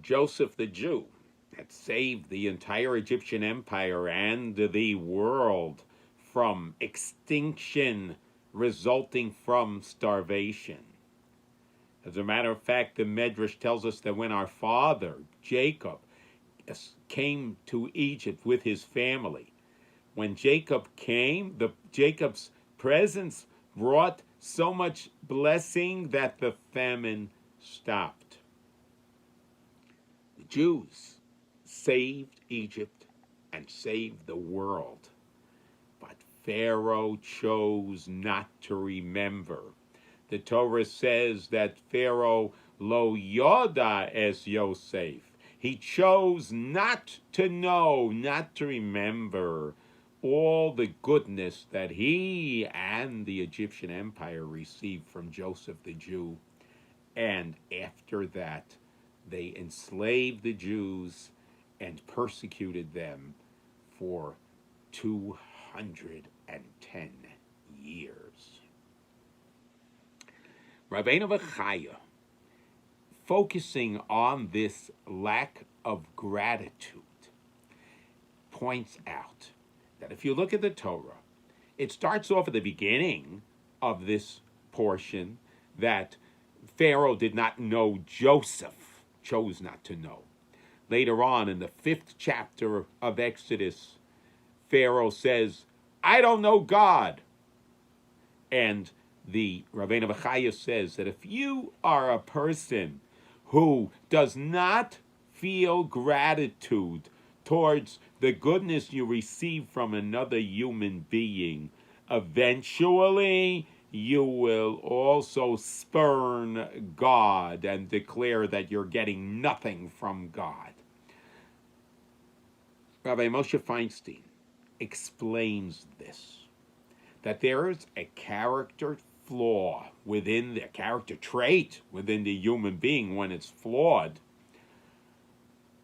Joseph the Jew had saved the entire Egyptian empire and the world from extinction resulting from starvation. As a matter of fact, the Medrash tells us that when our father, Jacob, came to Egypt with his family, when Jacob came, Jacob's presence brought so much blessing that the famine stopped. The Jews saved Egypt and saved the world, but Pharaoh chose not to remember. The Torah says that Pharaoh lo yoda es Yosef. He chose not to know, not to remember all the goodness that he and the Egyptian empire received from Joseph the Jew. And after that, they enslaved the Jews and persecuted them for 210 years. Rabbeinu Chayim, focusing on this lack of gratitude, points out that if you look at the Torah, it starts off at the beginning of this portion that Pharaoh did not know Joseph, chose not to know. Later on in the 5th chapter of Exodus, Pharaoh says, I don't know God. And the Rabbeinu Chayim says that if you are a person who does not feel gratitude towards the goodness you receive from another human being, eventually you will also spurn God and declare that you're getting nothing from God. Rabbi Moshe Feinstein explains this, that there is a character flaw within the character trait within the human being when it's flawed.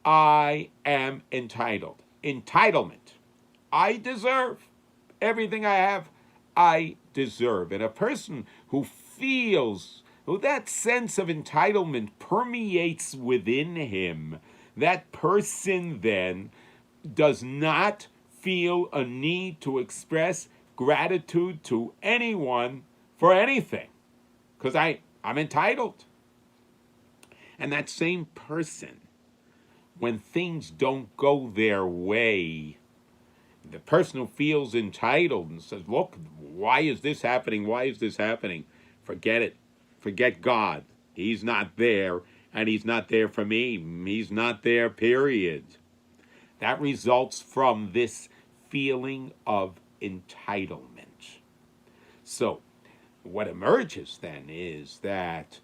I am entitled. Entitlement. I deserve everything I have. I deserve. And a person who feels, who that sense of entitlement permeates within him, that person then does not feel a need to express gratitude to anyone for anything, because I'm entitled. And that same person, when things don't go their way, the person who feels entitled and says, look, why is this happening? Why is this happening? Forget it. Forget God. He's not there, and he's not there for me. He's not there, period. That results from this feeling of entitlement. So, what emerges then is that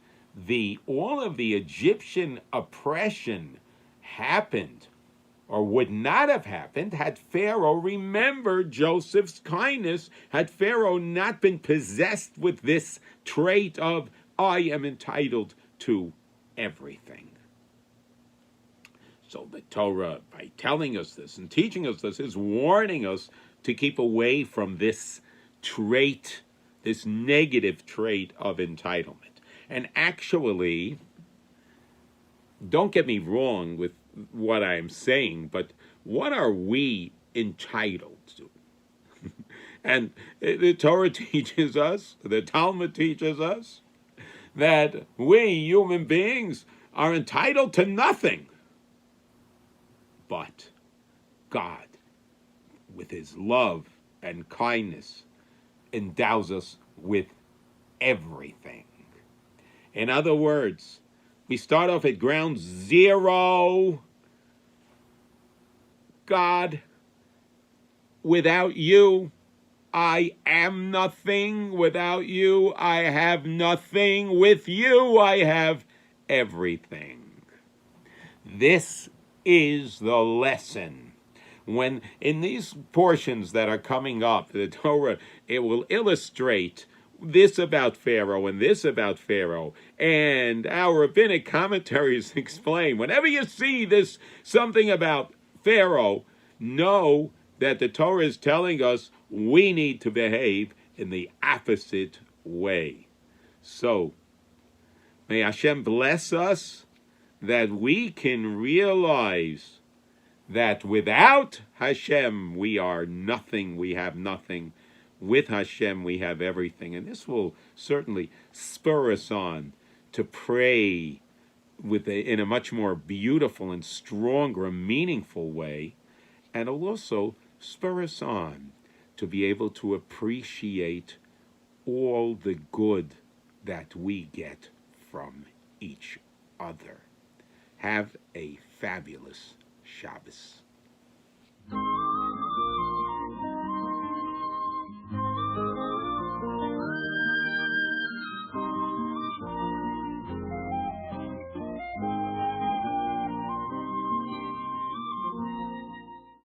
all of the Egyptian oppression happened, or would not have happened, had Pharaoh remembered Joseph's kindness, had Pharaoh not been possessed with this trait of, I am entitled to everything. So the Torah, by telling us this and teaching us this, is warning us to keep away from this trait, this negative trait of entitlement. And actually, don't get me wrong with what I'm saying, but what are we entitled to? And the Torah teaches us, the Talmud teaches us, that we human beings are entitled to nothing. But God, with his love and kindness, endows us with everything. In other words, we start off at ground zero. God, without you, I am nothing. Without you, I have nothing. With you, I have everything. This is the lesson. When in these portions that are coming up, the Torah, it will illustrate this about Pharaoh and this about Pharaoh. And our rabbinic commentaries explain, whenever you see this, something about Pharaoh, know that the Torah is telling us we need to behave in the opposite way. So, may Hashem bless us that we can realize that without Hashem we are nothing, we have nothing. With Hashem we have everything. And this will certainly spur us on to pray in a much more beautiful and stronger and meaningful way. And it'll also spur us on to be able to appreciate all the good that we get from each other. Have a fabulous Shabbos.